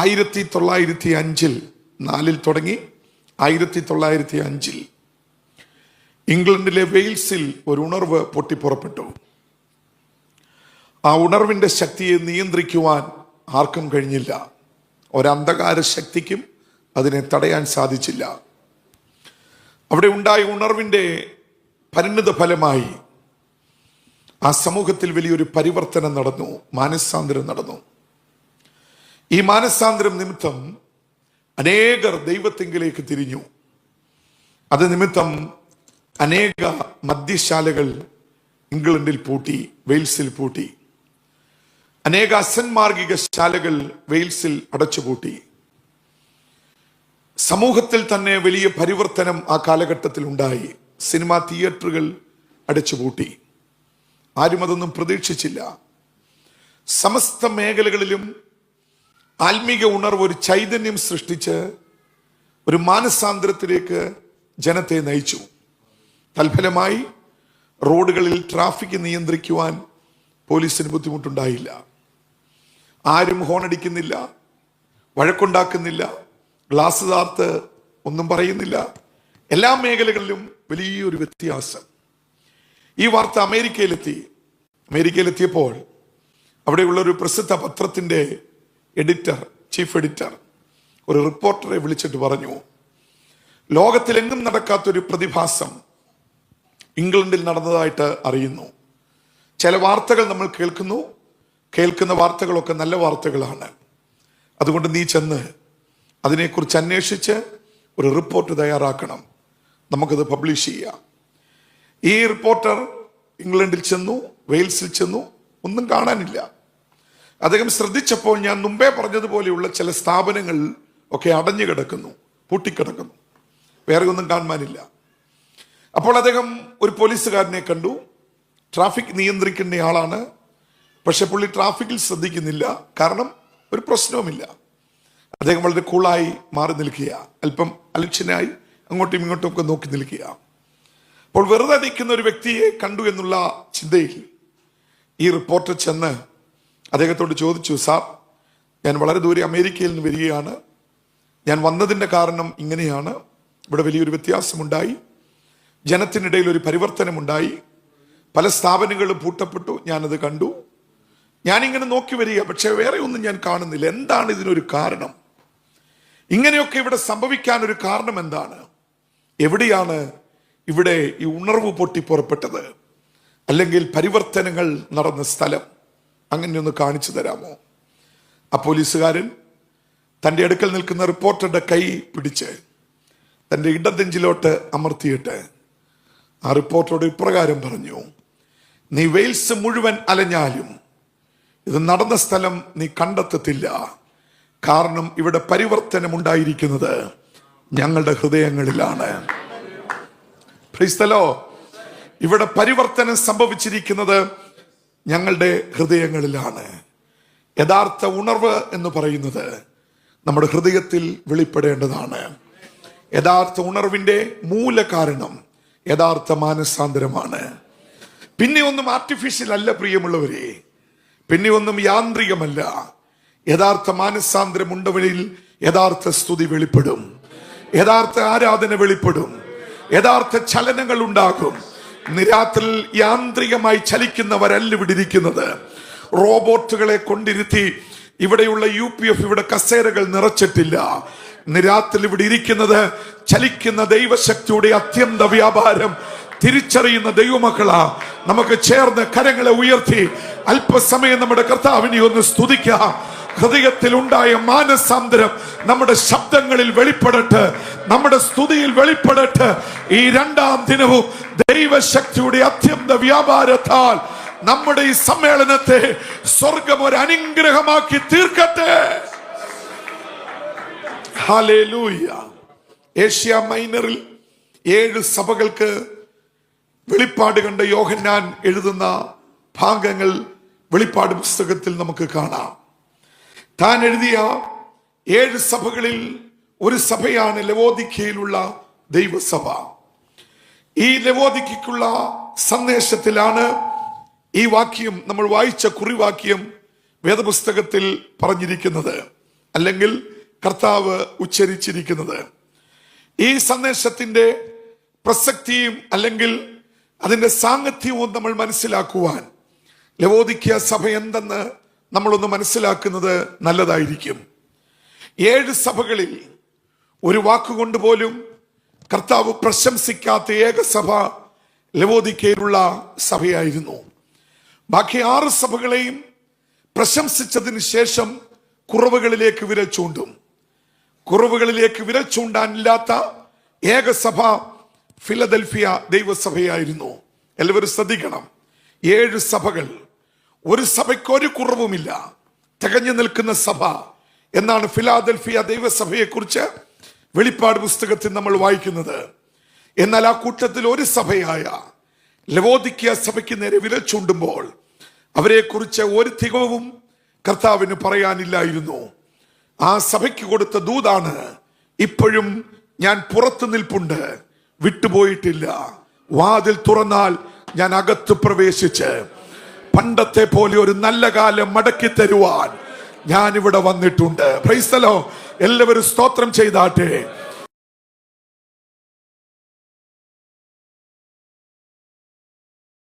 1905 4 തുടങ്ങി 1905 ഇംഗ്ലണ്ടിലെ വെയിൽസിൽ ഒരു ഉണർവ് പൊട്ടിപ്പുറപ്പെട്ടു. ആ ഉണർവിൻ്റെ ശക്തിയെ നിയന്ത്രിക്കുവാൻ ആർക്കും കഴിഞ്ഞില്ല. ഒരന്ധകാര ശക്തിക്കും അതിനെ തടയാൻ സാധിച്ചില്ല. അവിടെ ഉണ്ടായ ഉണർവിൻ്റെ പരിണിത ഫലമായി ആ സമൂഹത്തിൽ വലിയൊരു പരിവർത്തനം നടന്നു, മാനസാന്തരം നടന്നു. ഈ മാനസാന്തരം നിമിത്തം അനേകർ ദൈവത്തിങ്കിലേക്ക് തിരിഞ്ഞു. അത് നിമിത്തം അനേക മദ്യശാലകൾ ഇംഗ്ലണ്ടിൽ പൂട്ടി, വെയിൽസിൽ പൂട്ടി. അനേക അസന്മാർഗിക ശാലകൾ വെയിൽസിൽ അടച്ചുപൂട്ടി. സമൂഹത്തിൽ തന്നെ വലിയ പരിവർത്തനം ആ കാലഘട്ടത്തിൽ ഉണ്ടായി. സിനിമാ തിയേറ്ററുകൾ അടച്ചുപൂട്ടി. ആരും അതൊന്നും പ്രതീക്ഷിച്ചില്ല. സമസ്ത മേഖലകളിലും ആത്മീക ഉണർവ്, ഒരു ചൈതന്യം സൃഷ്ടിച്ച് ഒരു മാനസാന്തരത്തിലേക്ക് ജനത്തെ നയിച്ചു. തൽഫലമായി റോഡുകളിൽ ട്രാഫിക് നിയന്ത്രിക്കുവാൻ പോലീസിന് ബുദ്ധിമുട്ടുണ്ടായില്ല. ആരും ഹോണടിക്കുന്നില്ല, വഴക്കുണ്ടാക്കുന്നില്ല, ഗ്ലാസ് താർത്ത് ഒന്നും പറയുന്നില്ല. എല്ലാ മേഖലകളിലും വലിയൊരു വ്യത്യാസം. ഈ വാർത്ത അമേരിക്കയിലെത്തിയപ്പോൾ അവിടെയുള്ള ഒരു പ്രസിദ്ധ പത്രത്തിൻ്റെ ചീഫ് എഡിറ്റർ ഒരു റിപ്പോർട്ടറെ വിളിച്ചിട്ട് പറഞ്ഞു, ലോകത്തിലെങ്ങും നടക്കാത്തൊരു പ്രതിഭാസം ഇംഗ്ലണ്ടിൽ നടന്നതായിട്ട് അറിയുന്നു. ചില വാർത്തകൾ നമ്മൾ കേൾക്കുന്ന വാർത്തകളൊക്കെ നല്ല വാർത്തകളാണ്. അതുകൊണ്ട് നീ ചെന്ന് അതിനെക്കുറിച്ച് അന്വേഷിച്ച് ഒരു റിപ്പോർട്ട് തയ്യാറാക്കണം, നമുക്കത് പബ്ലിഷ് ചെയ്യാം. ഈ റിപ്പോർട്ടർ ഇംഗ്ലണ്ടിൽ ചെന്നു, വെയിൽസിൽ ചെന്നു, ഒന്നും കാണാനില്ല. അദ്ദേഹം ശ്രദ്ധിച്ചപ്പോൾ ഞാൻ മുമ്പേ പറഞ്ഞതുപോലെയുള്ള ചില സ്ഥാപനങ്ങൾ ഒക്കെ അടഞ്ഞു കിടക്കുന്നു, പൂട്ടിക്കിടക്കുന്നു, വേറെ ഒന്നും കാണാനില്ല. അപ്പോൾ അദ്ദേഹം ഒരു പോലീസുകാരനെ കണ്ടു. ട്രാഫിക് നിയന്ത്രിക്കേണ്ട ആളാണ്, പക്ഷെ പുള്ളി ട്രാഫിക്കിൽ ശ്രദ്ധിക്കുന്നില്ല, കാരണം ഒരു പ്രശ്നവുമില്ല. അദ്ദേഹം വളരെ കൂളായി മാറി നിൽക്കുക, അല്പം അലക്ഷ്യനായി അങ്ങോട്ടും ഇങ്ങോട്ടും ഒക്കെ നോക്കി നിൽക്കുക. അപ്പോൾ വെറുതെ നിൽക്കുന്ന ഒരു വ്യക്തിയെ കണ്ടു എന്നുള്ള ചിന്തയിൽ ഈ റിപ്പോർട്ടർ ചെന്ന് അദ്ദേഹത്തോട് ചോദിച്ചു, സാർ, ഞാൻ വളരെ ദൂരെ അമേരിക്കയിൽ നിന്ന് വരികയാണ്. ഞാൻ വന്നതിൻ്റെ കാരണം ഇങ്ങനെയാണ്. ഇവിടെ വലിയൊരു വ്യത്യാസമുണ്ടായി, ജനത്തിനിടയിൽ ഒരു പരിവർത്തനമുണ്ടായി, പല സ്ഥാപനങ്ങളും പൂട്ടപ്പെട്ടു, ഞാനത് കണ്ടു. ഞാനിങ്ങനെ നോക്കി വരിക, പക്ഷെ വേറെ ഒന്നും ഞാൻ കാണുന്നില്ല. എന്താണ് ഇതിനൊരു കാരണം? ഇങ്ങനെയൊക്കെ ഇവിടെ സംഭവിക്കാൻ ഒരു കാരണം എന്താണ്? എവിടെയാണ് ഇവിടെ ഈ ഉണർവ് പൊട്ടിപ്പുറപ്പെട്ടത്, അല്ലെങ്കിൽ പരിവർത്തനങ്ങൾ നടന്ന സ്ഥലം? അങ്ങനെയൊന്ന് കാണിച്ചു തരാമോ? ആ പോലീസുകാരൻ തൻ്റെ അടുക്കൽ നിൽക്കുന്ന റിപ്പോർട്ടറുടെ കൈ പിടിച്ച് തൻ്റെ ഇടതെഞ്ചിലോട്ട് അമർത്തിയിട്ട് ആ റിപ്പോർട്ടറോട് ഇപ്രകാരം പറഞ്ഞു, നീ വെയിൽസ് മുഴുവൻ അലഞ്ഞാലും ഇത് നടന്ന സ്ഥലം നീ കണ്ടെത്തത്തില്ല. കാരണം ഇവിടെ പരിവർത്തനം ഉണ്ടായിരിക്കുന്നത് ഞങ്ങളുടെ ഹൃദയങ്ങളിലാണ്. Praise the Lord. ഇവിടെ പരിവർത്തനം സംഭവിച്ചിരിക്കുന്നത് ഞങ്ങളുടെ ഹൃദയങ്ങളിലാണ്. യഥാർത്ഥ ഉണർവ് എന്ന് പറയുന്നത് നമ്മുടെ ഹൃദയത്തിൽ വെളിപ്പെടേണ്ടതാണ്. യഥാർത്ഥ ഉണർവിൻ്റെ മൂല കാരണം യഥാർത്ഥ മാനസാന്തരമാണ്. പിന്നെ ഒന്നും ആർട്ടിഫിഷ്യൽ അല്ല പ്രിയമുള്ളവരെ, പിന്നെ ഒന്നും യാന്ത്രികമല്ല. യഥാർത്ഥ മാനസാന്തരം ഉണ്ടവരിൽ യഥാർത്ഥ സ്തുതി വെളിപ്പെടും, യഥാർത്ഥ ആരാധന വെളിപ്പെടും, യഥാർത്ഥ ചലനങ്ങൾ ഉണ്ടാകും. രാത്രിയിൽ യാന്ത്രികമായി ചലിക്കുന്നവരല്ല ഇവിടെ ഇരിക്കുന്നത്. റോബോട്ടുകളെ കൊണ്ടിരുത്തി ഇവിടെയുള്ള UPF ഇവിടെ കസേരകൾ നിറച്ചിട്ടില്ല. രാത്രി ഇവിടെ ഇരിക്കുന്നത് ചലിക്കുന്ന ദൈവശക്തിയുടെ അത്യന്ത വ്യാപാരം തിരിച്ചറിയുന്ന ദൈവമക്കളാ. നമുക്ക് ചേർന്ന് കരങ്ങളെ ഉയർത്തി അല്പസമയം നമ്മുടെ കർത്താവിനെ ഒന്ന് സ്തുതിക്കാം. ഹൃദയത്തിൽ ഉണ്ടായ മാനസാന്തരം നമ്മുടെ ശബ്ദങ്ങളിൽ വെളിപ്പെടട്ടെ, നമ്മുടെ സ്തുതിയിൽ വെളിപ്പെടട്ടെ. ഈ രണ്ടാം ദിനവും ദൈവശക്തിയുടെ അത്യന്ത വ്യാപാരത്താൽ നമ്മുടെ ഈ സമ്മേളനത്തെ സ്വർഗം ഒരു അനുഗ്രഹമാക്കി തീർക്കട്ടെ. ഹല്ലേലൂയ. ഏഷ്യ മൈനറിൽ 7 സഭകൾക്ക് വെളിപ്പാട് കണ്ട യോഹന്നാൻ എഴുതുന്ന ഭാഗങ്ങൾ വെളിപ്പാട് പുസ്തകത്തിൽ നമുക്ക് കാണാം. താൻ എഴുതിയ 7 സഭകളിൽ ഒരു സഭയാണ് ലവോദിക്കയിലുള്ള ദൈവസഭ. ഈ ലവോദിക്കയ്ക്കുള്ള സന്ദേശത്തിലാണ് ഈ വാക്യം, നമ്മൾ വായിച്ച കുറിവാക്യം വേദപുസ്തകത്തിൽ പറഞ്ഞിരിക്കുന്നത്. അല്ലെങ്കിൽ കർത്താവ് ഉച്ചരിച്ചിരിക്കുന്നത്. ഈ സന്ദേശത്തിന്റെ പ്രസക്തിയും അല്ലെങ്കിൽ അതിന്റെ സാങ്കത്യവും നമ്മൾ മനസ്സിലാക്കുവാൻ ലവോദിക്യ സഭ എന്തെന്ന് നമ്മളൊന്ന് മനസ്സിലാക്കുന്നത് നല്ലതായിരിക്കും. 7 സഭകളിൽ ഒരു വാക്കുകൊണ്ട് പോലും കർത്താവ് പ്രശംസിക്കാത്ത ഏക സഭ ലവോദിക്കയിലുള്ള സഭയായിരുന്നു. ബാക്കി 6 സഭകളെയും പ്രശംസിച്ചതിന് ശേഷം കുറവുകളിലേക്ക് വിരൽ ചൂണ്ടും. കുറവുകളിലേക്ക് വിരൽ ചൂണ്ടാനില്ലാത്ത ഏക സഭ ഫിലദൽഫിയ ദൈവസഭയായിരുന്നു. എല്ലാവരും ശ്രദ്ധിക്കണം, 7 സഭകൾ, ഒരു സഭയ്ക്ക് ഒരു കുറവുമില്ല, തികഞ്ഞു നിൽക്കുന്ന സഭ എന്നാണ് ഫിലാദൽഫിയ ദൈവസഭയെ കുറിച്ച് വെളിപ്പാട് പുസ്തകത്തിൽ നമ്മൾ വായിക്കുന്നത്. എന്നാൽ ആ കൂട്ടത്തിൽ ഒരു സഭയായ ലവോദിക്യ സഭയ്ക്ക് നേരെ വിരൽ ചൂണ്ടുമ്പോൾ അവരെ കുറിച്ച് ഒരു തികവും കർത്താവിന് പറയാനില്ലായിരുന്നു. ആ സഭയ്ക്ക് കൊടുത്ത ദൂതാണ്, ഇപ്പോഴും ഞാൻ പുറത്തു നിൽപ്പുണ്ട്, വിട്ടുപോയിട്ടില്ല. വാതിൽ തുറന്നാൽ ഞാൻ അകത്ത് പ്രവേശിച്ച് പണ്ടത്തെ പോലെ ഒരു നല്ല കാലം മടക്കി തരുവാൻ ഞാൻ ഇവിടെ വന്നിട്ടുണ്ട്. Praise the Lord. എല്ലാവരും സ്തോത്രം ചെയ്താട്ടെ.